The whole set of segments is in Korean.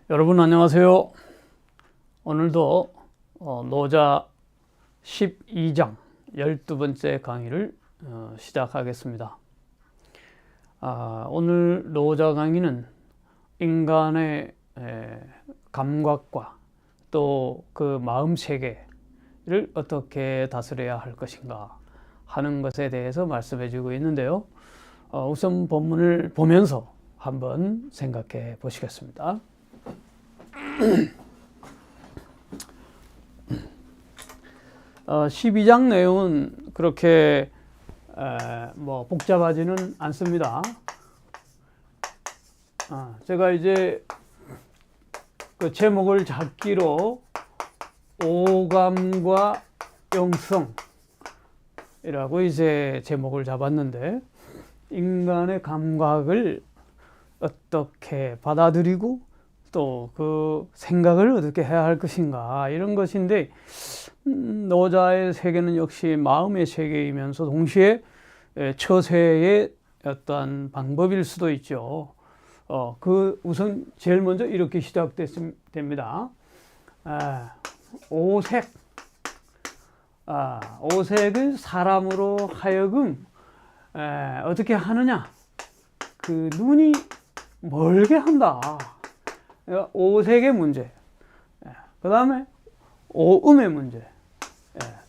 여러분 안녕하세요. 오늘도 노자 12장 12번째 강의를 시작하겠습니다. 오늘 노자 강의는 인간의 감각과 또 그 마음 세계를 어떻게 다스려야 할 것인가 하는 것에 대해서 말씀해 주고 있는데요. 우선 본문을 보면서 한번 생각해 보시겠습니다. 12장 내용은 그렇게 복잡하지는 않습니다. 제가 이제 그 제목을 잡기로 오감과 영성이라고 이제 제목을 잡았는데, 인간의 감각을 어떻게 받아들이고 또 그 생각을 어떻게 해야 할 것인가, 이런 것인데, 노자의 세계는 역시 마음의 세계이면서 동시에 처세의 어떠한 방법일 수도 있죠. 우선 제일 먼저 이렇게 시작됩니다. 오색. 오색은 사람으로 하여금 어떻게 하느냐, 그 눈이 멀게 한다. 오색의 문제, 그 다음에 오음의 문제,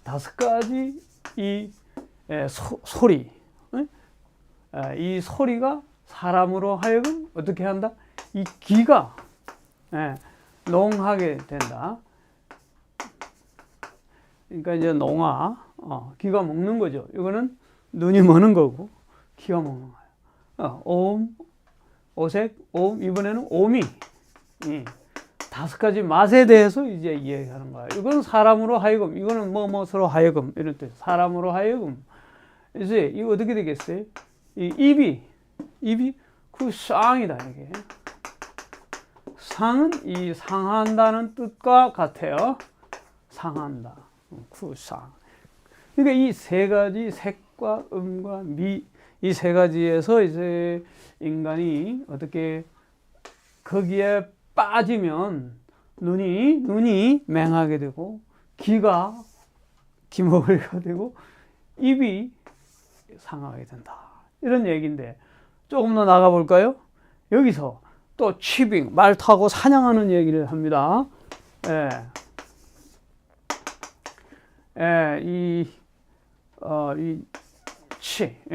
5가지 이 소리, 이 소리가 사람으로 하여금 어떻게 한다? 이 귀가 농하게 된다. 그러니까 이제 농아, 귀가 먹는 거죠. 이거는 눈이 먹는 거고 귀가 먹는 거예요. 오음, 오색, 오음, 이번에는 오미. 5가지 맛에 대해서 이제 이야기하는 거예요. 이건 사람으로 하여금, 이거는 뭐뭐로 하여금, 이런 뜻. 사람으로 하여금. 이제 이거 어떻게 되겠어요? 이 입이 그 쌍이다, 이게. 상은 이 상한다는 뜻과 같아요. 상한다. 그 쌍. 그러니까 이 3가지, 색과 음과 미, 이 3가지에서 이제 인간이 어떻게 거기에 빠지면 눈이 맹하게 되고, 귀가 기먹으리가 되고, 입이 상하게 된다, 이런 얘기인데, 조금 더 나가 볼까요? 여기서 또 취빙, 말 타고 사냥하는 얘기를 합니다.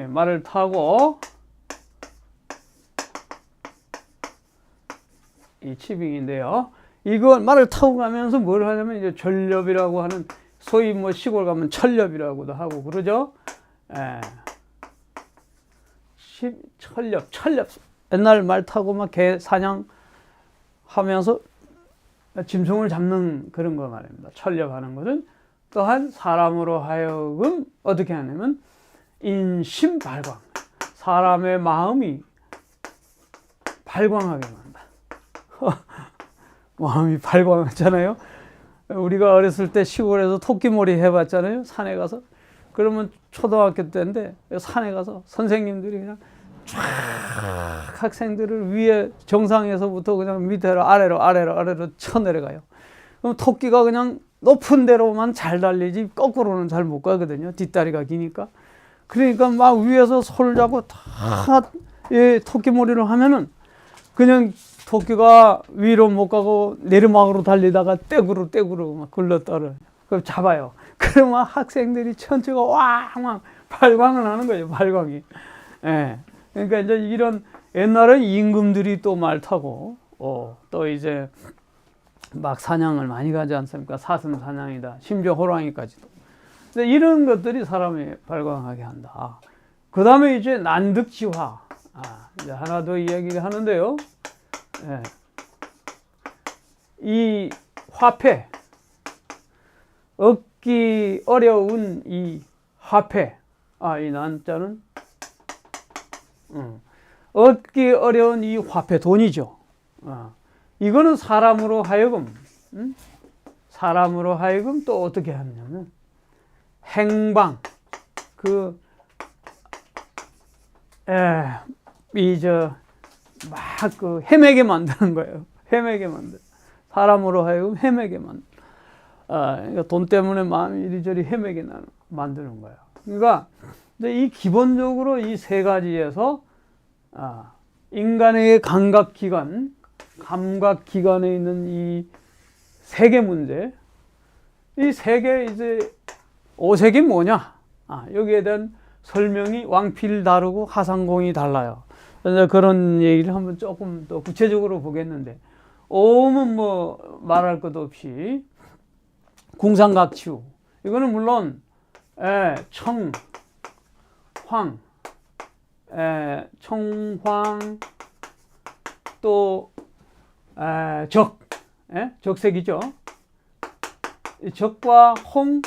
말을 타고, 이 취빙인데요. 이거 말을 타고 가면서 뭘 하냐면 이제 전렵이라고 하는, 소위 시골 가면 철렵이라고도 하고 그러죠. 철렵. 옛날 말 타고 막 개 사냥하면서 짐승을 잡는 그런 거 말입니다. 철렵하는 것은 또한 사람으로 하여금 어떻게 하냐면 인심 발광, 사람의 마음이 발광하게 만든다. 마음이 발광하잖아요. 우리가 어렸을 때 시골에서 토끼몰이 해봤잖아요. 산에 가서. 그러면 초등학교 때인데 산에 가서 선생님들이 그냥 쫙 학생들을 위에 정상에서부터 그냥 밑으로 아래로 쳐내려가요. 그럼 토끼가 그냥 높은 데로만 잘 달리지 거꾸로는 잘 못 가거든요. 뒷다리가 기니까. 그러니까 막 위에서 손을 잡고 다 토끼몰이를 하면은 그냥 토끼가 위로 못 가고 내리막으로 달리다가 떼구로 막 굴러떨어요. 그럼 잡아요. 그러면 학생들이 전체가 막 발광을 하는 거예요. 발광이. 그러니까 이제 이런, 옛날에 임금들이 또 말 타고 또 이제 막 사냥을 많이 가지 않습니까? 사슴 사냥이다, 심지어 호랑이까지도. 근데 이런 것들이 사람이 발광하게 한다. 그 다음에 이제 난득지화. 이제 하나 더 이야기를 하는데요. 이 화폐, 얻기 어려운 이 화폐, 이 난자는 얻기 어려운 이 화폐, 돈이죠. 이거는 사람으로 하여금 또 어떻게 하냐면 행방, 막 헤매게 만드는 거예요. 헤매게 만들. 사람으로 하여금 헤매게 만들. 그러니까 돈 때문에 마음이 이리저리 헤매게 만드는 거예요. 그러니까 이 기본적으로 이 세 가지에서 인간의 감각기관에 있는 이 세계 문제, 이 세계 이제 오색이 뭐냐? 여기에 대한 설명이 왕필 다르고 하상공이 달라요. 그래서 그런 얘기를 한번 조금 더 구체적으로 보겠는데, 오음은 뭐 말할 것도 없이 궁상각치우. 이거는 물론 청황 또 적색이죠. 적과 홍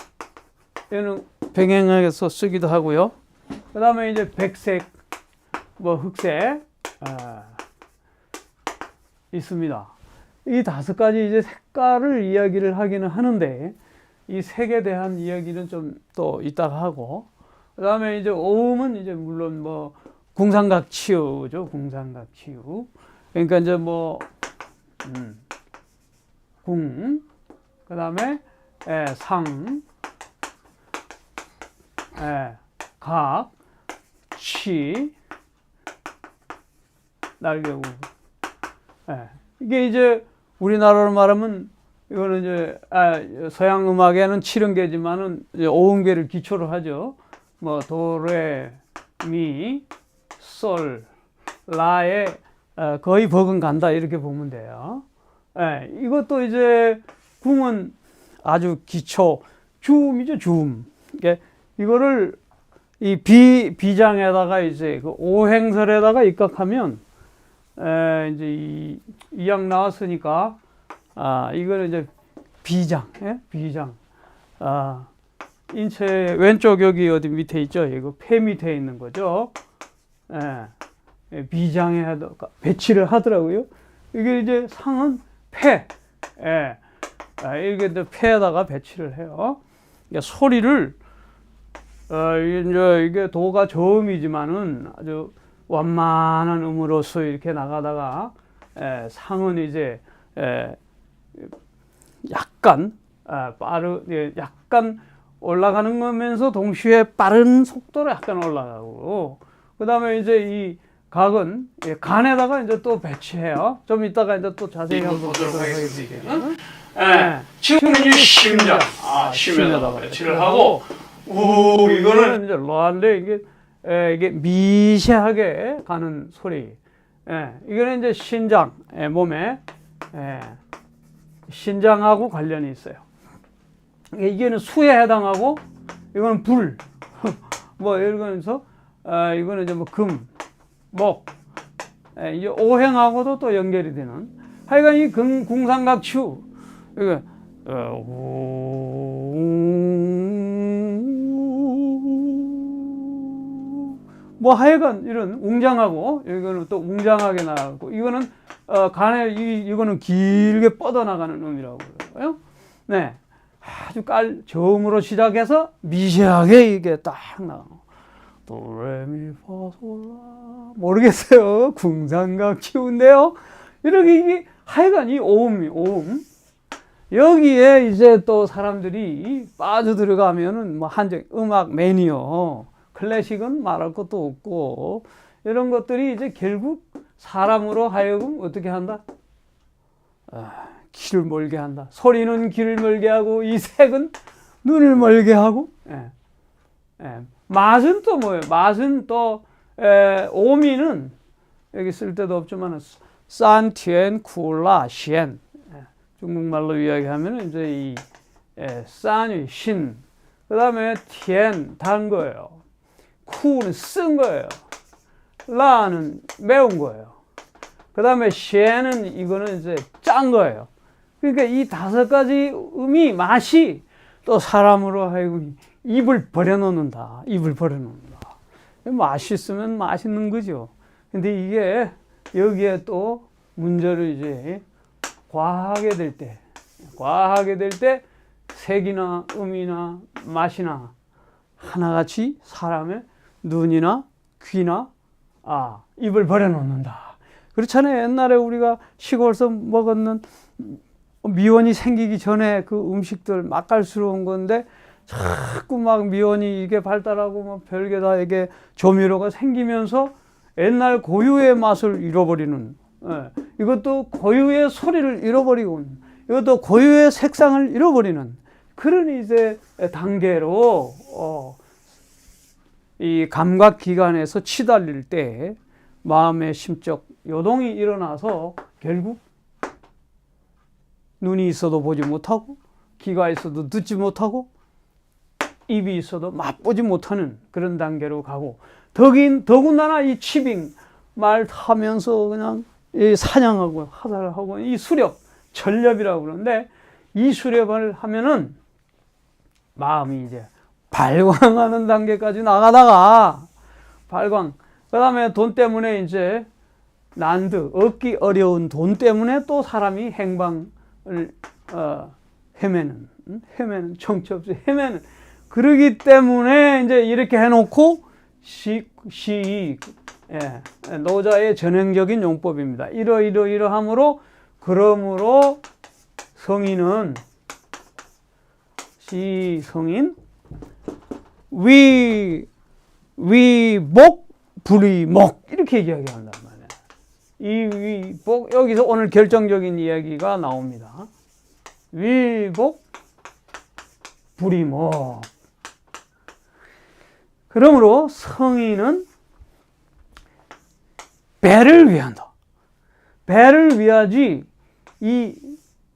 얘는 병행해서 쓰기도 하고요. 그 다음에 이제 백색, 뭐 흑색 있습니다. 이 5가지 이제 색깔을 이야기를 하기는 하는데 이 색에 대한 이야기는 좀 또 이따가 하고, 그 다음에 이제 오음은 이제 물론 뭐 궁상각치유죠. 궁상각치유. 그러니까 이제 뭐 궁, 그 다음에 상, 각, 치, 날개구. 이게 이제 우리나라로 말하면 이거는 이제 서양 음악에는 7음계지만은 이제 5음계를 기초로 하죠. 뭐 도레, 미, 솔, 라에 거의 버금간다 이렇게 보면 돼요. 이것도 이제 궁은 아주 기초 주음이죠, 주음. 이거를 이 비장에다가 이제 그 오행설에다가 입각하면 이제 이양 나왔으니까 이거는 이제 비장, 비장. 인체 왼쪽 여기 어디 밑에 있죠? 이거 폐 밑에 있는 거죠. 비장에 배치를 하더라고요. 이게 이제 상은 폐, 이게 폐에다가 배치를 해요. 그러니까 소리를 이게 도가 저음이지만은 아주 완만한 음으로서 이렇게 나가다가 상은 이제 약간 약간 올라가는 거면서 동시에 빠른 속도로 약간 올라가고, 그 다음에 이제 이 각은 간에다가 이제 또 배치해요. 좀 이따가 이제 또 자세히 한번 보도록 하겠습니다. 지금 이제 심장, 심에다가 배치를 하고, 이거는 이제 로한데 이게 미세하게 가는 소리. 이거는 이제 신장, 몸에 신장하고 관련이 있어요. 이게는 수에 해당하고, 이거는 불, 뭐 이러면서 이거는 이제 뭐 금, 목, 이제 오행하고도 또 연결이 되는. 하여간 이 궁상각추, 이거 뭐 하여간 이런 웅장하고, 이거는 또 웅장하게 나가고, 이거는 간에 이거는 길게 뻗어나가는 음이라고 그래요. 네, 아주 저음으로 시작해서 미세하게 이게 딱 나가고, 도레미파솔라 모르겠어요. 궁상각치우인데요. 이렇게 이게 하여간 이 오음 여기에 이제 또 사람들이 빠져들어가면은 뭐 한정 음악 매니어, 클래식은 말할 것도 없고, 이런 것들이 이제 결국 사람으로 하여금 어떻게 한다? 귀를 멀게 한다. 소리는 귀를 멀게 하고, 이 색은 눈을 멀게 하고, 맛은 또 뭐예요? 맛은 또 오미는 여기 쓸 데도 없지만 산티엔 쿨라 셴, 중국말로 이야기하면 이제 이 산이 신, 그 다음에 티엔 단 거예요. 쿠는 쓴 거예요. 라는 매운 거예요. 그 다음에 셴은 이거는 이제 짠 거예요. 그러니까 이 5가지 음이 맛이 또 사람으로 하여금 입을 버려놓는다. 입을 버려놓는다. 맛있으면 맛있는 거죠. 근데 이게 여기에 또 문제를 이제 과하게 될 때 색이나 음이나 맛이나 하나같이 사람의 눈이나 귀나 입을 버려놓는다. 그렇잖아요. 옛날에 우리가 시골에서 먹었는 미원이 생기기 전에 그 음식들 맛깔스러운 건데 자꾸 막 미원이 이게 발달하고 막 별게 다 이게 조미료가 생기면서 옛날 고유의 맛을 잃어버리는, 예. 이것도 고유의 소리를 잃어버리고, 이것도 고유의 색상을 잃어버리는 그런 이제 단계로 이 감각 기관에서 치달릴 때 마음의 심적 요동이 일어나서 결국 눈이 있어도 보지 못하고, 귀가 있어도 듣지 못하고, 입이 있어도 맛보지 못하는 그런 단계로 가고, 더군다나 이 치빙 말 타면서 그냥 사냥하고 하살하고 이 수렵, 전렵이라고 그러는데, 이 수렵을 하면은 마음이 이제 발광하는 단계까지 나가다가 발광, 그 다음에 돈 때문에 이제 난드, 얻기 어려운 돈 때문에 또 사람이 행방을 헤매는 정처 없이 헤매는, 그러기 때문에 이제 이렇게 해놓고 노자의 전형적인 용법입니다. 이러이러이러함으로, 그러므로 성인은 성인 위복 불위목 이렇게 이야기한단 말이에요. 이 위복, 여기서 오늘 결정적인 이야기가 나옵니다. 위복 불위목. 그러므로 성인은 배를 위한다. 배를 위하지 이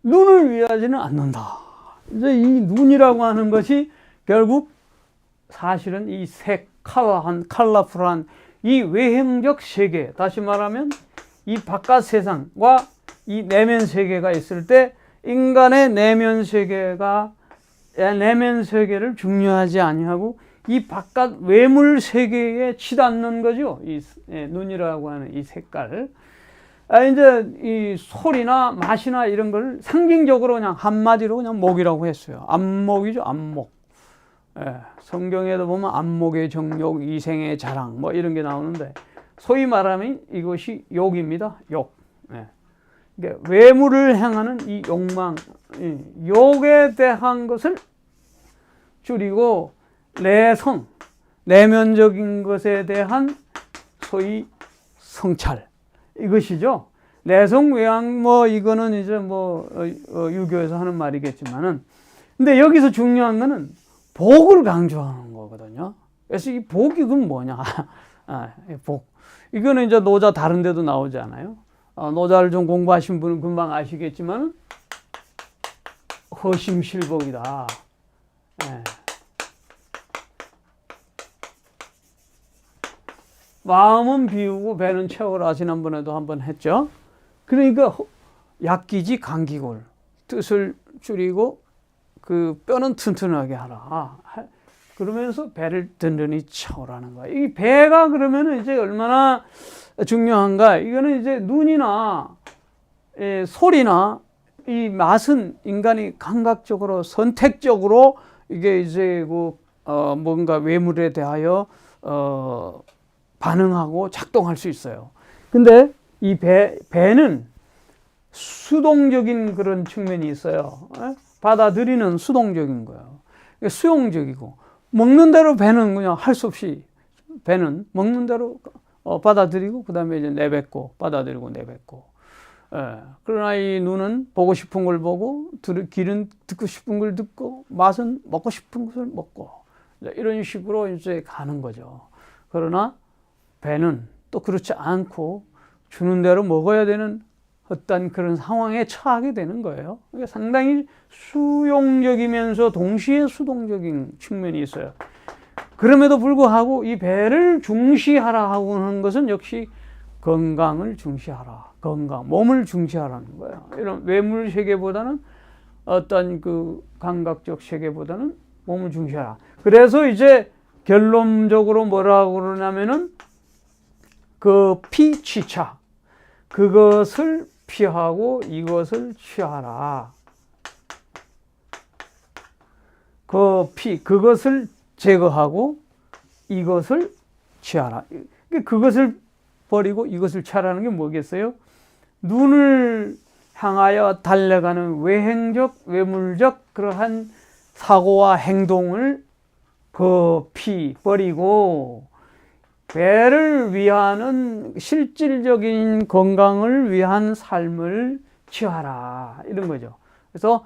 눈을 위하지는 않는다. 이제 이 눈이라고 하는 것이 결국 사실은 이 색깔한 컬러풀한 이 외형적 세계, 다시 말하면 이 바깥 세상과 이 내면 세계가 있을 때 인간의 내면 세계를 중요하지 아니하고 이 바깥 외물 세계에 치닫는 거죠. 이 눈이라고 하는 이 색깔. 이제 이 소리나 맛이나 이런 걸 상징적으로 그냥 한마디로 그냥 목이라고 했어요. 안목이죠, 안목. 성경에도 보면 안목의 정욕, 이생의 자랑 뭐 이런 게 나오는데, 소위 말하면 이것이 욕입니다. 욕. 그러니까 외물을 향하는 이 욕망, 욕에 대한 것을 줄이고 내성, 내면적인 것에 대한 소위 성찰, 이것이죠. 내성 외양 뭐 이거는 이제 뭐 유교에서 하는 말이겠지만은, 근데 여기서 중요한 거는 복을 강조하는 거거든요. 그래서 이 복이 그건 뭐냐? 복. 이거는 이제 노자 다른 데도 나오지 않아요? 노자를 좀 공부하신 분은 금방 아시겠지만 허심실복이다. 마음은 비우고 배는 채우라, 지난번에도 한번 했죠. 그러니까 약기지 강기골, 뜻을 줄이고 그 뼈는 튼튼하게 하라. 그러면서 배를 든든히 채우라는 거야. 이 배가 그러면 이제 얼마나 중요한가? 이거는 이제 눈이나 소리나 이 맛은 인간이 감각적으로 선택적으로 이게 이제 뭔가 외물에 대하여 반응하고 작동할 수 있어요. 근데 이 배는 수동적인 그런 측면이 있어요. 받아들이는 수동적인 거예요. 수용적이고, 먹는 대로 배는 그냥 할 수 없이, 배는 먹는 대로 받아들이고, 그 다음에 이제 내뱉고, 받아들이고, 내뱉고. 그러나 이 눈은 보고 싶은 걸 보고, 귀는 듣고 싶은 걸 듣고, 맛은 먹고 싶은 것을 먹고, 이런 식으로 이제 가는 거죠. 그러나 배는 또 그렇지 않고 주는 대로 먹어야 되는 어떤 그런 상황에 처하게 되는 거예요. 그러니까 상당히 수용적이면서 동시에 수동적인 측면이 있어요. 그럼에도 불구하고 이 배를 중시하라 하고 하는 것은 역시 건강을 중시하라. 건강, 몸을 중시하라는 거예요. 이런 외물 세계보다는 어떤 그 감각적 세계보다는 몸을 중시하라. 그래서 이제 결론적으로 뭐라고 그러냐면은 그 피취차, 그것을 피하고 이것을 취하라. 그것을 제거하고 이것을 취하라. 그것을 버리고 이것을 취하라는 게 뭐겠어요? 눈을 향하여 달려가는 외행적, 외물적 그러한 사고와 행동을 급히 버리고 배를 위하는 실질적인 건강을 위한 삶을 취하라 이런 거죠. 그래서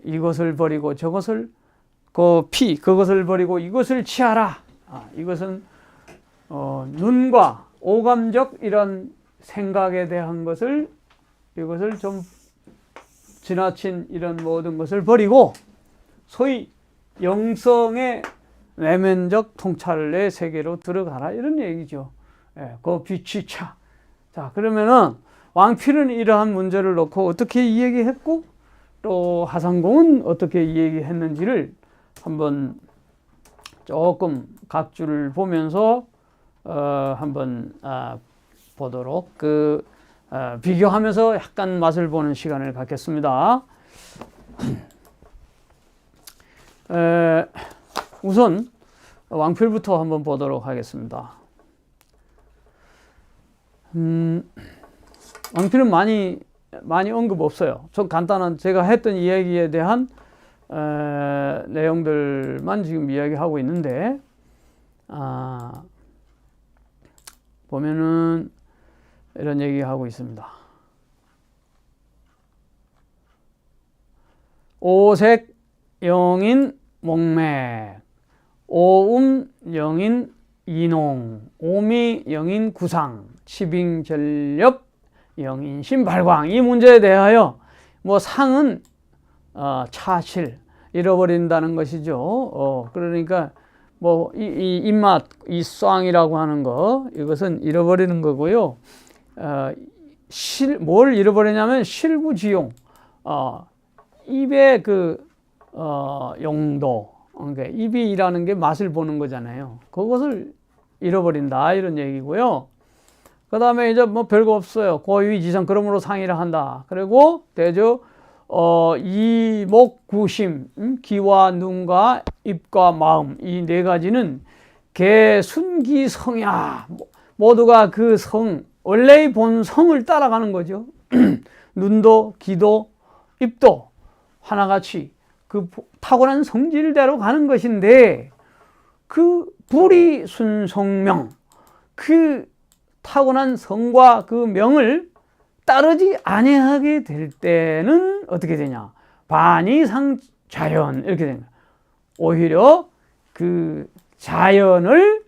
이것을 버리고 저것을 그것을 버리고 이것을 취하라. 이것은 눈과 오감적 이런 생각에 대한 것을 이것을 좀 지나친 이런 모든 것을 버리고 소위 영성의 내면적 통찰의 세계로 들어가라 이런 얘기죠. 그 빛이 차. 자, 그러면은 왕필은 이러한 문제를 놓고 어떻게 이야기했고 또 하상공은 어떻게 이야기했는지를 한번 조금 각 줄을 보면서 한번 보도록 비교하면서 약간 맛을 보는 시간을 갖겠습니다. 우선 왕필부터 한번 보도록 하겠습니다. 왕필은 많이 언급 없어요. 좀 간단한 제가 했던 이야기에 대한 내용들만 지금 이야기하고 있는데 보면은 이런 얘기하고 있습니다. 오색 영인 목맥, 오음 영인 이농, 오미 영인 구상, 치빙전렵 영인 신발광. 이 문제에 대하여 뭐 상은 차실 잃어버린다는 것이죠. 그러니까 뭐 이 입맛, 이 쌍이라고 하는 거 이것은 잃어버리는 거고요. 뭘 잃어버리냐면 실구지용, 입의 용도, 그러니까 입이라는 게 맛을 보는 거잖아요. 그것을 잃어버린다 이런 얘기고요. 그 다음에 이제 뭐 별거 없어요. 고위지상 그러므로 상이라 한다. 그리고 대저 이목구심, 귀와 눈과 입과 마음 이 네 가지는 개순기성야 모두가 그 성 원래의 본성을 따라가는 거죠. 눈도 귀도 입도 하나같이 그 타고난 성질대로 가는 것인데 그 불이 순성명 그 타고난 성과 그 명을 따르지 아니하게 될 때는 어떻게 되냐? 반이상자연 이렇게 됩니다. 오히려 그 자연을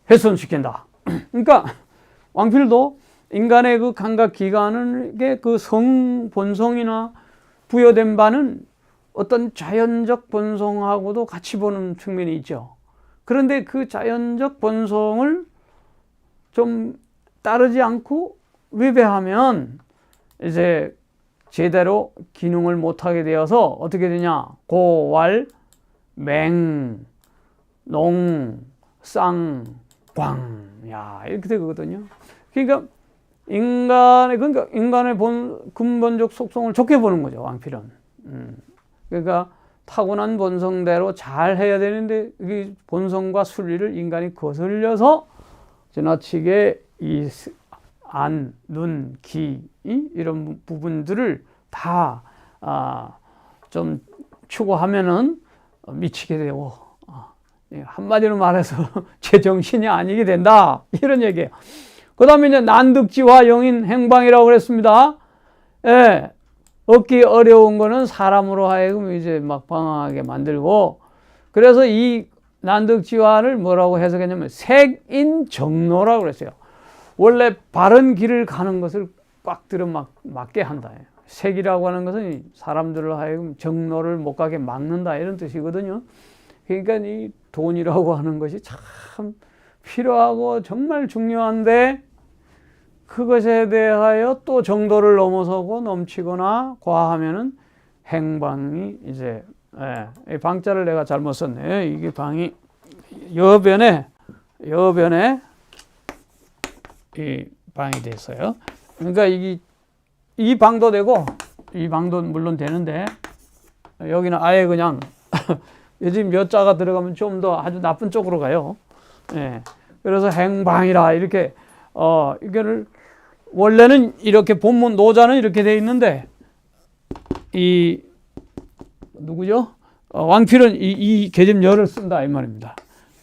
훼손시킨다. 그러니까 왕필도 인간의 그 감각 기관의 그 성 본성이나 부여된 바는 어떤 자연적 본성하고도 같이 보는 측면이 있죠. 그런데 그 자연적 본성을 좀 따르지 않고 위배하면 이제 제대로 기능을 못하게 되어서 어떻게 되냐? 고왈, 맹, 농, 쌍, 광. 야, 이렇게 되거든요. 그러니까 인간의 근본적 속성을 좋게 보는 거죠, 왕필은. 그러니까 타고난 본성대로 잘 해야 되는데 이 본성과 순리를 인간이 거슬려서 지나치게 이 안, 눈, 귀 이런 부분들을 다 좀 추구하면은 미치게 되고 한마디로 말해서 제정신이 아니게 된다 이런 얘기예요. 그 다음에 이제 난득지화 영인 행방이라고 그랬습니다. 예, 얻기 어려운 거는 사람으로 하여금 이제 막 방황하게 만들고 그래서 이 난득지화를 뭐라고 해석했냐면 색인정로라고 그랬어요. 원래 바른 길을 가는 것을 꽉 들어 막게 한다. 색이라고 하는 것은 사람들을 하여금 정로를 못 가게 막는다 이런 뜻이거든요. 그러니까 이 돈이라고 하는 것이 참 필요하고 정말 중요한데 그것에 대하여 또 정도를 넘어서고 넘치거나 과하면은 행방이 이제 이 방자를 내가 잘못 썼네요. 이게 방이 여변에 이 방이 됐어요. 그러니까 이 방도 되고 이 방도 물론 되는데 여기는 아예 그냥 요즘 몇 자가 들어가면 좀 더 아주 나쁜 쪽으로 가요. 예. 그래서 행방이라 이렇게 이거를 원래는 이렇게 본문 노자는 이렇게 돼 있는데 이 누구죠? 왕필은 이 계집열을 쓴다 이 말입니다.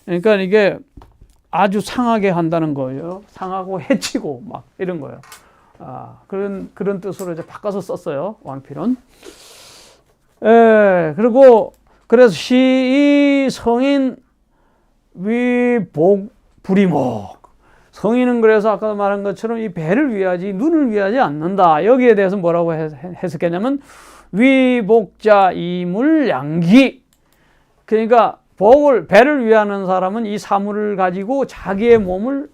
그러니까 이게 아주 상하게 한다는 거예요. 상하고 해치고 막 이런 거예요. 그런 뜻으로 이제 바꿔서 썼어요. 왕필은. 그리고 그래서 시 성인 위복 불이목. 성인은 그래서 아까 말한 것처럼 이 배를 위하지 눈을 위하지 않는다. 여기에 대해서 뭐라고 해석했냐면 위복자 이물 양기. 그러니까 배를 위하는 사람은 이 사물을 가지고 자기의 몸을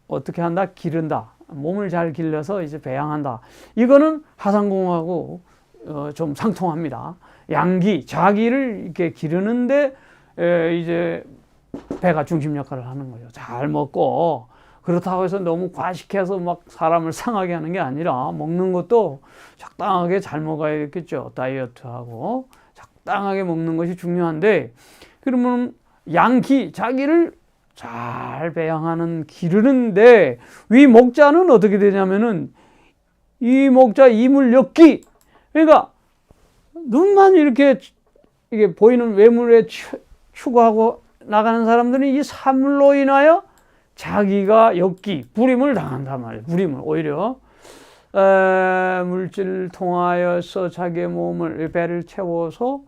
어떻게 한다? 기른다. 몸을 잘 길러서 이제 배양한다. 이거는 하상공하고 좀 상통합니다. 양기, 자기를 이렇게 기르는데 이제 배가 중심 역할을 하는 거죠. 잘 먹고 그렇다고 해서 너무 과식해서 막 사람을 상하게 하는 게 아니라 먹는 것도 적당하게 잘 먹어야겠죠. 다이어트하고 적당하게 먹는 것이 중요한데 그러면 양기, 자기를 잘 배양하는 기르는데 위 목자는 어떻게 되냐면은 이 목자 이물역기 그러니까 눈만 이렇게 이게 보이는 외물에 추구하고 나가는 사람들은 이 사물로 인하여 자기가 역기, 불임을 당한단 말이에요. 불임을 오히려 물질을 통하여서 자기의 몸을 배를 채워서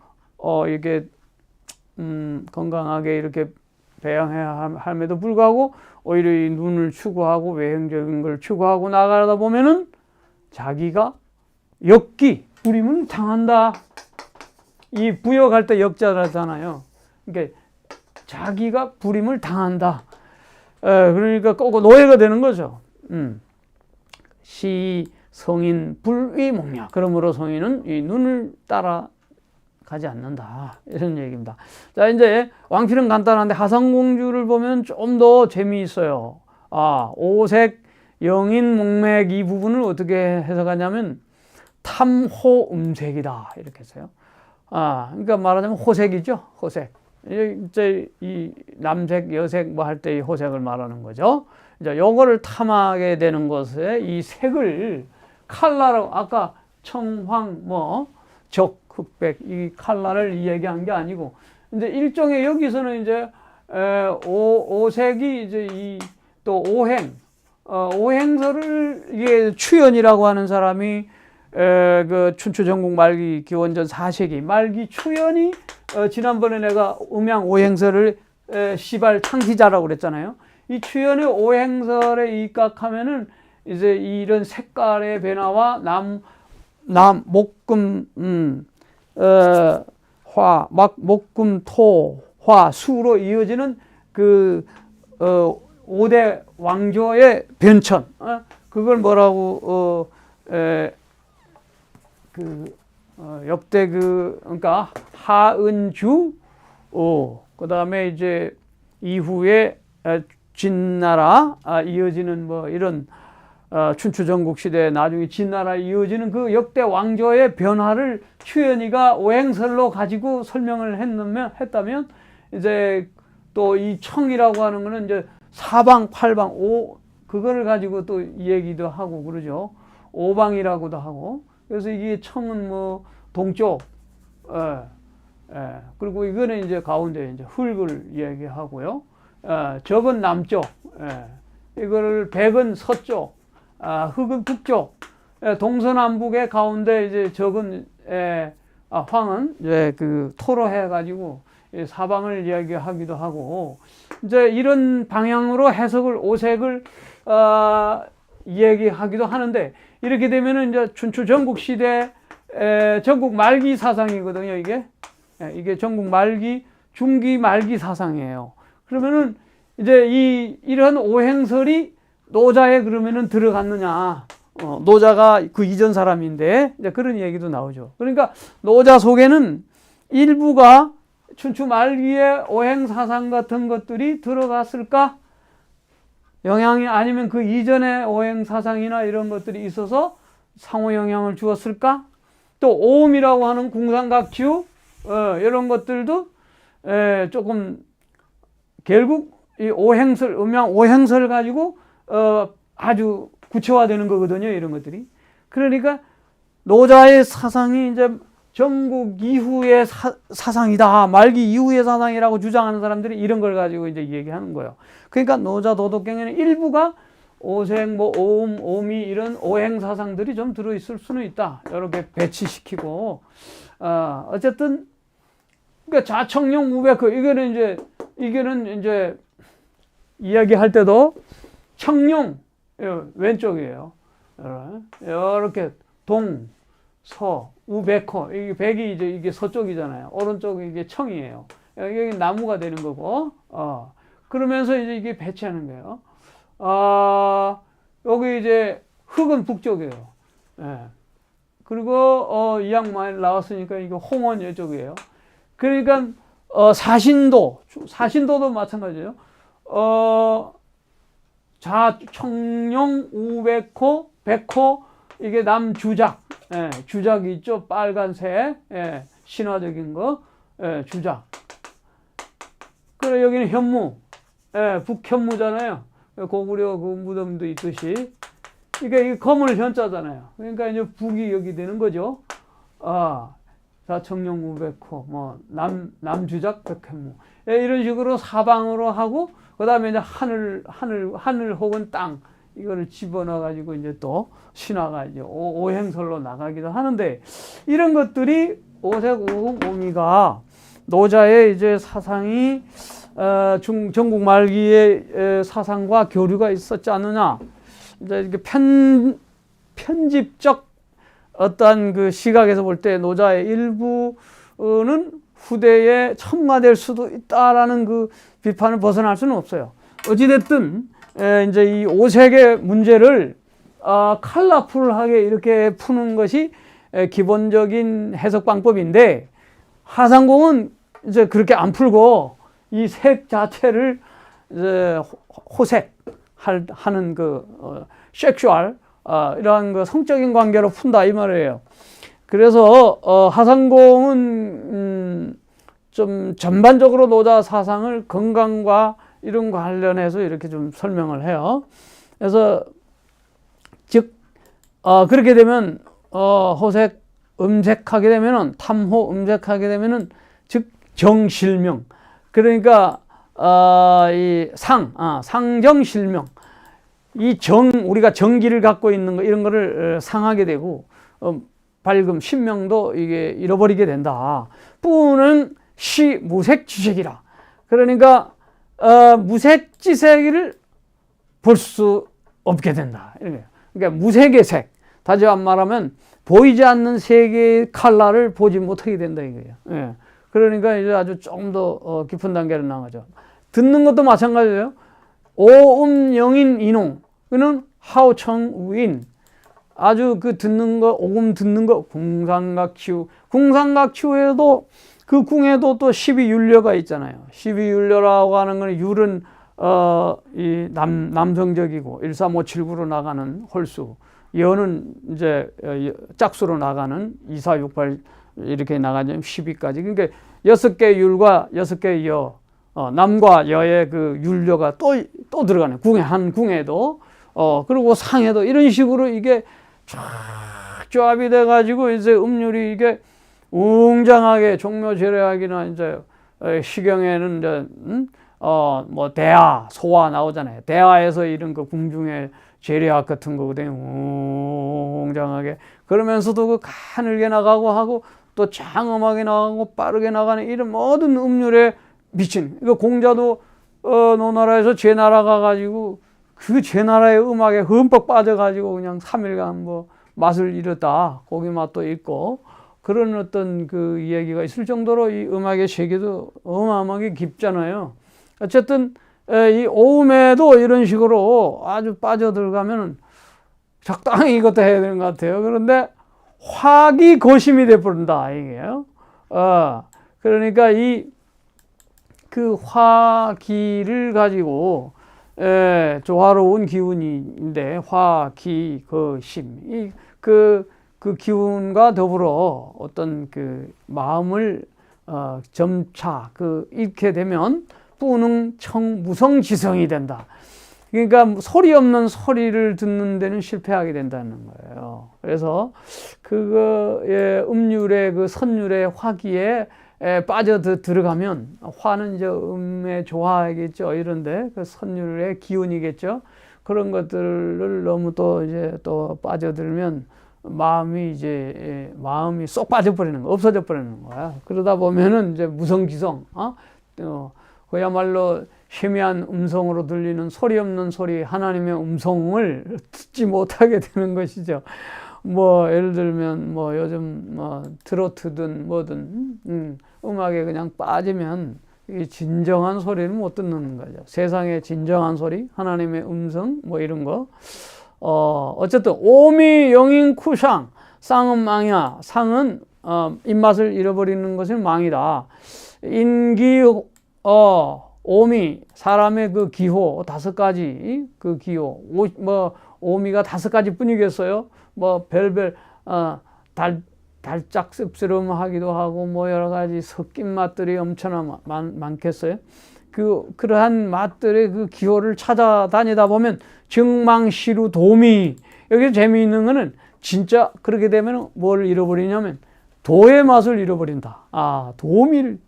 이게 건강하게 이렇게 배양해야 함에도 불구하고 오히려 이 눈을 추구하고 외형적인 걸 추구하고 나가다 보면은 자기가 역기, 불임을 당한다. 이 부역할 때 역자라잖아요. 그러니까 자기가 불임을 당한다. 그러니까 꼭 노예가 되는 거죠. 시 성인 불위목냐. 그러므로 성인은 이 눈을 따라 가지 않는다. 이런 얘기입니다. 자, 이제 왕필은 간단한데 하상공주를 보면 좀 더 재미있어요. 오색, 영인, 목맥 이 부분을 어떻게 해석하냐면 탐호음색이다. 이렇게 했어요. 그러니까 말하자면 호색이죠. 호색. 이제 이 남색, 여색 뭐 할 때 이 호색을 말하는 거죠. 이제 요거를 탐하게 되는 것에 이 색을 칼라로 아까 청황 적 흑백 이 칼라를 얘기한 게 아니고 이제 일종의 여기서는 이제 오색이 이제 이 또 오행서를 이게 추연이라고 하는 사람이 그 춘추 전국 말기 기원전 4세기 말기 추연이 지난번에 내가 음양 오행설을 시발 창시자라고 그랬잖아요. 이 추연의 오행설에 입각하면은 이제 이런 색깔의 변화와 목금 목금 토 화 수로 이어지는 그 5대 왕조의 변천 그걸 뭐라고 역대 그러니까 하은주 그 다음에 이제 이후에 진나라 이어지는 뭐 이런 춘추 전국 시대 나중에 진나라 이어지는 그 역대 왕조의 변화를 추연이가 오행설로 가지고 설명을 했다면 이제 또 이 청이라고 하는 거는 이제 사방 팔방 그거를 가지고 또 얘기도 하고 그러죠. 오방이라고도 하고 그래서 이게 청은 뭐 동쪽 그리고 이거는 이제 가운데 이제 흙을 얘기하고요. 적은 남쪽 이거를 백은 서쪽 흙은 북쪽 동서남북의 가운데 이제 적은 황은 이제 그 토로 해가지고 사방을 이야기하기도 하고 이제 이런 방향으로 해석을 오색을 얘기하기도 하는데 이렇게 되면은 이제 춘추 전국 시대 전국 말기 사상이거든요. 이게 전국 말기 중기 말기 사상이에요. 그러면은 이제 이런 오행설이 노자에 그러면은 들어갔느냐? 노자가 그 이전 사람인데 이제 그런 얘기도 나오죠. 그러니까 노자 속에는 일부가 춘추 말기의 오행 사상 같은 것들이 들어갔을까? 영향이 아니면 그 이전의 오행 사상이나 이런 것들이 있어서 상호 영향을 주었을까? 또 오음이라고 하는 궁상각주 이런 것들도 조금 결국 이 오행설 음양 오행설 가지고 아주 구체화되는 거거든요. 이런 것들이. 그러니까 노자의 사상이 이제 전국 이후의 사상이다. 말기 이후의 사상이라고 주장하는 사람들이 이런 걸 가지고 이제 얘기하는 거예요. 그러니까 노자 도덕경에는 일부가 오색, 뭐 오음, 오미 이런 오행 사상들이 좀 들어있을 수는 있다. 이렇게 배치시키고, 어쨌든 그러니까 자청용 우백호 이거는 이제 이야기할 때도 청룡 왼쪽이에요. 이렇게 동, 서, 우백호 이게 백이 이게 서쪽이잖아요. 오른쪽이 이게 청이에요. 여기 나무가 되는 거고, 그러면서 이제 이게 배치하는 거예요. 여기 이제 흙은 북쪽이에요. 예. 그리고 이양 나왔으니까 이거 홍원 이쪽이에요. 그러니까 사신도도 마찬가지예요. 자청룡 우백호 백호 이게 남주작, 주작이 있죠. 빨간색, 신화적인 거, 주작. 그리고 여기는 현무, 북현무잖아요. 고구려 그 무덤도 있듯이. 이게 검을 현자잖아요. 그러니까 이제 북이 여기 되는 거죠. 자청룡 우백호, 뭐, 남주작 백현무. 이런 식으로 사방으로 하고, 그 다음에 이제 하늘 혹은 땅. 이거를 집어넣어가지고 이제 또 신화가 이제 오행설로 나가기도 하는데, 이런 것들이 오색, 오음, 오미가 노자의 이제 사상이 전국 말기의 사상과 교류가 있었지 않느냐. 이제 이렇게 편집적 어떠한 그 시각에서 볼 때 노자의 일부는 후대에 첨가될 수도 있다라는 그 비판을 벗어날 수는 없어요. 어찌됐든 이제 이 오색의 문제를 컬러풀하게 이렇게 푸는 것이 기본적인 해석 방법인데, 하상공은 이제 그렇게 안 풀고 이 색 자체를 이제 호색하는 그 섹슈얼 이러한 그 성적인 관계로 푼다 이 말이에요. 그래서 하상공은 좀 전반적으로 노자 사상을 건강과 이런 관련해서 이렇게 좀 설명을 해요. 그래서 즉 그렇게 되면 호색 음색하게 되면은 탐호 음색하게 되면은 즉 정실명, 그러니까 이 상정실명, 이 우리가 정기를 갖고 있는 거 이런 거를 상하게 되고 밝음 신명도 이게 잃어버리게 된다. 뿌는 시 무색지색이라. 그러니까 무색지색을 볼 수 없게 된다. 그러니까 무색의 색, 다시 말하면 보이지 않는 색의 컬러를 보지 못하게 된다 이거예요. 예. 그러니까 이제 아주 조금 더 깊은 단계로 나가죠. 듣는 것도 마찬가지예요. 오음영인 인홍, 그는 하오청우인, 아주 그 듣는 거, 오음 듣는 거, 궁상각추에도 그 궁에도 또 12율려가 있잖아요. 12율려라고 하는 거는 율은 이 남성적이고 1357구로 나가는 홀수, 여는 이제 짝수로 나가는 2468 이렇게 나가면 12까지. 그러니까 6개 율과 6개 여, 남과 여의 그 율려가 또 들어가네. 한 궁에도 그리고 상에도 이런 식으로 이게 쫙 조합이 돼가지고 이제 음률이 이게 웅장하게 종묘제례학이나 이제 시경에는 이제 뭐 대하, 소화 나오잖아요. 대하에서 이런 그 궁중의 제례학 같은 거거든요. 웅장하게. 그러면서도 그 가늘게 나가고 하고 또 장엄하게 나가고 빠르게 나가는 이런 모든 음률에 미친. 그 공자도 노나라에서 제나라 가가지고 그 제나라의 음악에 흠뻑 빠져가지고 그냥 3일간 뭐 맛을 잃었다. 고기 맛도 있고 그런 어떤 그 이야기가 있을 정도로 이 음악의 세계도 어마어마하게 깊잖아요. 어쨌든 이 오음에도 이런 식으로 아주 빠져들어가면 적당히 이것도 해야 되는 것 같아요. 그런데 화기고심이 돼버린다 이게요. 그러니까 그 화기를 가지고 조화로운 기운인데 화기거심, 그 기운과 더불어 어떤 그 마음을 점차 잃게 되면 뿌능 청 무성지성이 된다. 그러니까 소리 없는 소리를 듣는 데는 실패하게 된다는 거예요. 그래서 그거의 음률의 그 선율의 화기에 빠져 들어가면, 화는 이제 음의 조화이겠죠. 이런데 그 선율의 기운이겠죠. 그런 것들을 너무 또 이제 또 빠져들면 마음이 쏙 빠져버리는 거, 없어져 버리는 거야. 그러다 보면은 이제 무성지성, 그야말로 희미한 음성으로 들리는 소리 없는 소리, 하나님의 음성을 듣지 못하게 되는 것이죠. 뭐 예를 들면 뭐 요즘 뭐 트로트든 뭐든 음악에 그냥 빠지면 이 진정한 소리를 못 듣는 거죠. 세상의 진정한 소리, 하나님의 음성 뭐 이런 거. 어쨌든 오미 영인 쿠상, 쌍은 망이야. 상은 입맛을 잃어버리는 것은 망이다. 인기 오미, 사람의 그 기호 5가지, 그 기호 오미가 5가지 뿐이겠어요. 뭐 별별 달짝 씁쓸하기도 하고 뭐 여러 가지 섞인 맛들이 엄청나 많겠어요. 그러한 맛들의 그 기호를 찾아다니다 보면 증망시루 도미, 여기 재미있는 거는 진짜 그렇게 되면 뭘 잃어버리냐면 도의 맛을 잃어버린다.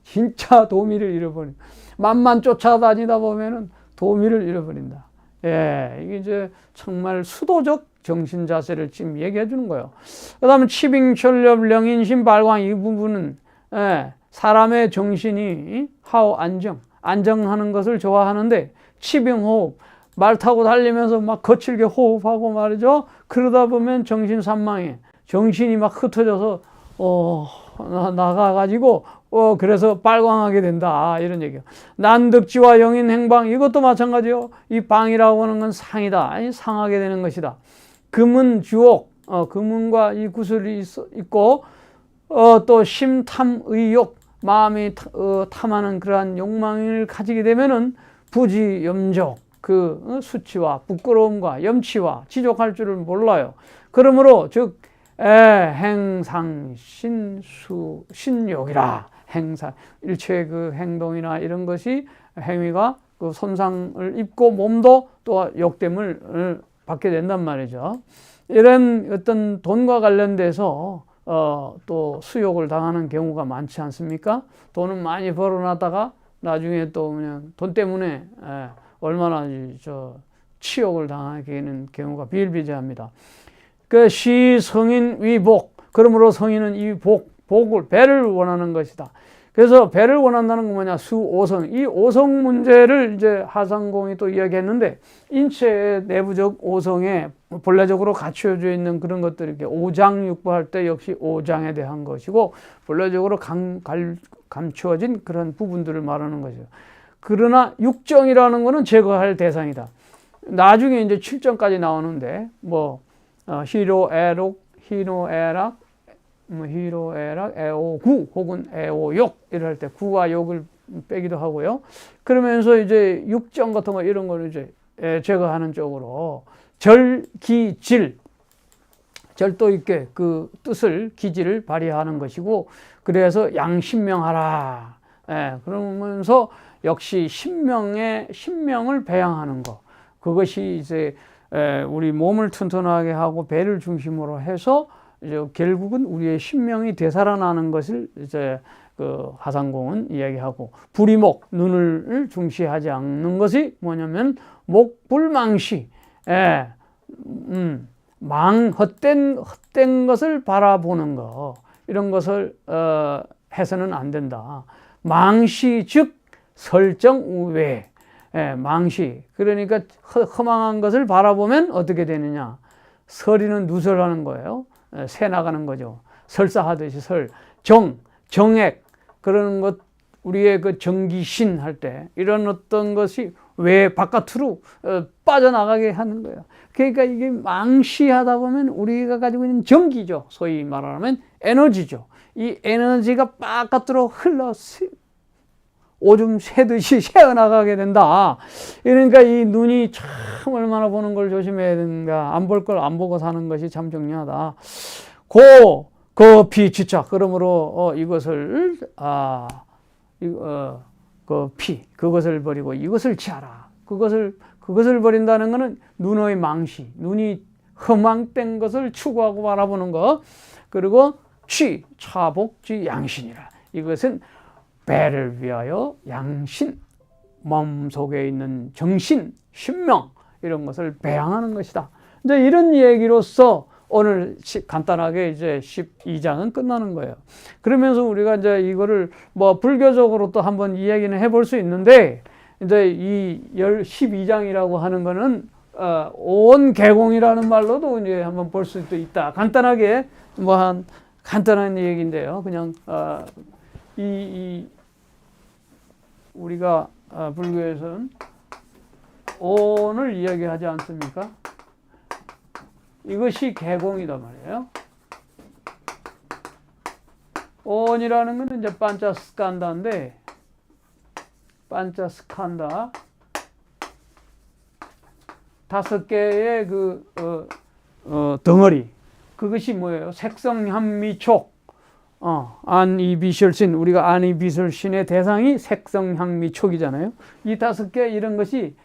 진짜 도미를 잃어버린다. 맛만 쫓아다니다 보면은 도미를 잃어버린다. 예, 이게 이제 정말 수도적 정신 자세를 지금 얘기해 주는 거예요. 그 다음에 치빙철렵 령인심 발광, 이 부분은 사람의 정신이 하오 안정하는 것을 좋아하는데, 치빙호흡, 말 타고 달리면서 막 거칠게 호흡하고 말이죠. 그러다 보면 정신 산망해. 정신이 막 흩어져서 나가가지고 그래서 발광하게 된다, 이런 얘기예요. 난득지와 영인 행방, 이것도 마찬가지요. 이 방이라고 하는 건 상이다, 상하게 되는 것이다. 금은 주옥, 금은과 이 구슬이 있고 또 심탐의욕, 마음이 탐하는 그러한 욕망을 가지게 되면은 부지 염족, 수치와 부끄러움과 염치와 지족할 줄을 몰라요. 그러므로 즉 행상 신욕이라. 행사, 일체의 그 행동이나 이런 것이 행위가 그 손상을 입고 몸도 또 욕됨을 받게 된단 말이죠. 이런 어떤 돈과 관련돼서 또 수욕을 당하는 경우가 많지 않습니까? 돈은 많이 벌어놨다가 나중에 또 그냥 돈 때문에 얼마나 치욕을 당하게 되는 경우가 비일비재합니다. 그 시성인 위복, 그러므로 성인은 이 복을, 배를 원하는 것이다. 그래서 배를 원한다는 건 뭐냐? 수오성. 이 오성 문제를 이제 하상공이 또 이야기했는데, 인체의 내부적 오성에 본래적으로 갖춰져 있는 그런 것들이 이렇게 오장육부할 때 역시 오장에 대한 것이고, 본래적으로 감추어진 그런 부분들을 말하는 거죠. 그러나 육정이라는 것은 제거할 대상이다. 나중에 이제 7정까지 나오는데, 희로애록, 희노애락, 희로애락, 애오구 혹은 애오욕 이럴 때 구와 욕을 빼기도 하고요. 그러면서 이제 육정 같은 거 이런 거를 이제 제거하는 쪽으로 절기질, 절도 있게 그 뜻을, 기질을 발휘하는 것이고, 그래서 양신명하라. 그러면서 역시 신명을 배양하는 것, 그것이 이제 우리 몸을 튼튼하게 하고 배를 중심으로 해서 이제 결국은 우리의 신명이 되살아나는 것을 이제 그 하상공은 이야기하고, 불이목, 눈을 중시하지 않는 것이 뭐냐면 목불망시, 헛된 것을 바라보는 거, 이런 것을 해서는 안 된다. 망시 즉 설정우외, 망시, 그러니까 허망한 것을 바라보면 어떻게 되느냐? 서리는 누설하는 거예요. 새 나가는 거죠. 설사하듯이 정액, 그런 것, 우리의 그 정기신 할 때 이런 어떤 것이 왜 바깥으로 빠져나가게 하는 거예요. 그러니까 이게 망시하다 보면 우리가 가지고 있는 정기죠. 소위 말하면 에너지죠. 이 에너지가 바깥으로 흘러 오줌 새듯이 새어나가게 된다. 그러니까 이 눈이 참 얼마나 보는 걸 조심해야 되는가. 안 볼 걸 안 보고 사는 것이 참 중요하다. 비지착. 그러므로 이것을 그것을 버리고 이것을 취하라. 그것을 버린다는 것은 눈의 망시, 눈이 허망된 것을 추구하고 바라보는 것. 그리고 취, 차복지 양신이라. 이것은 배를 위하여 양신, 마음속에 있는 정신, 신명 이런 것을 배양하는 것이다. 이제 이런 얘기로서 오늘 간단하게 이제 12장은 끝나는 거예요. 그러면서 우리가 이제 이거를 뭐 불교적으로 또 한번 이야기는 해볼 수 있는데, 이제 이 12장이라고 하는 거는 온 개공이라는 말로도 이제 한번 볼 수도 있다. 간단하게 뭐 한 간단한 얘기인데요. 그냥 우리가 불교에서는 온을 이야기하지 않습니까? 이것이 개공이다 말이에요. 온이라는 것은 이제 판차스칸다인데, 판차스칸다 5개의 덩어리. 그것이 뭐예요? 색성향미촉. 안이비설신, 우리가 안이비설신의 대상이 색성향미촉이잖아요. 이 5개 이런 것이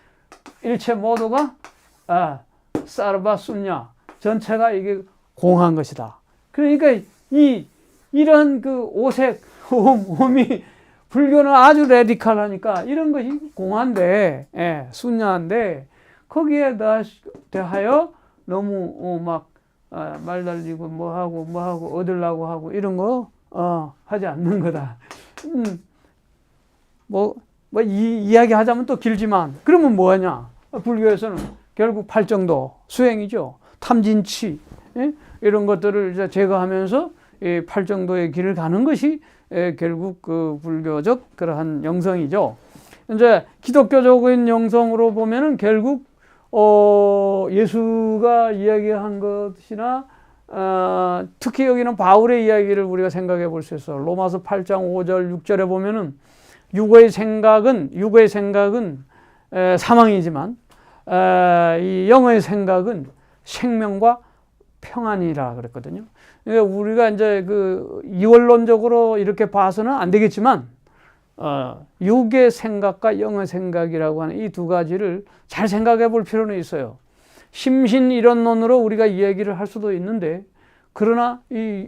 일체 모두가 사르바순냐, 전체가 이게 공한 것이다. 그러니까 이런 그 오색 옴이 불교는 아주 레디칼하니까 이런 것이 공한데, 순야인데 거기에 대하여 너무 막 말 달리고 뭐하고 얻으려고 하고 이런 거 하지 않는 거다. 이야기 하자면 또 길지만, 그러면 뭐하냐? 불교에서는 결국 팔정도 수행이죠. 탐진치, 이런 것들을 이제 제거하면서 이 팔정도의 길을 가는 것이 결국 그 불교적 그러한 영성이죠. 이제 기독교적인 영성으로 보면은 결국 예수가 이야기한 것이나 특히 여기는 바울의 이야기를 우리가 생각해 볼 수 있어요. 로마서 8장 5절 6절에 보면은 육의 생각은 사망이지만 이 영의 생각은 생명과 평안이라 그랬거든요. 그러니까 우리가 이제 그 이원론적으로 이렇게 봐서는 안 되겠지만 육의 생각과 영의 생각이라고 하는 이 두 가지를 잘 생각해 볼 필요는 있어요. 심신 이론론으로 우리가 이야기를 할 수도 있는데, 그러나 이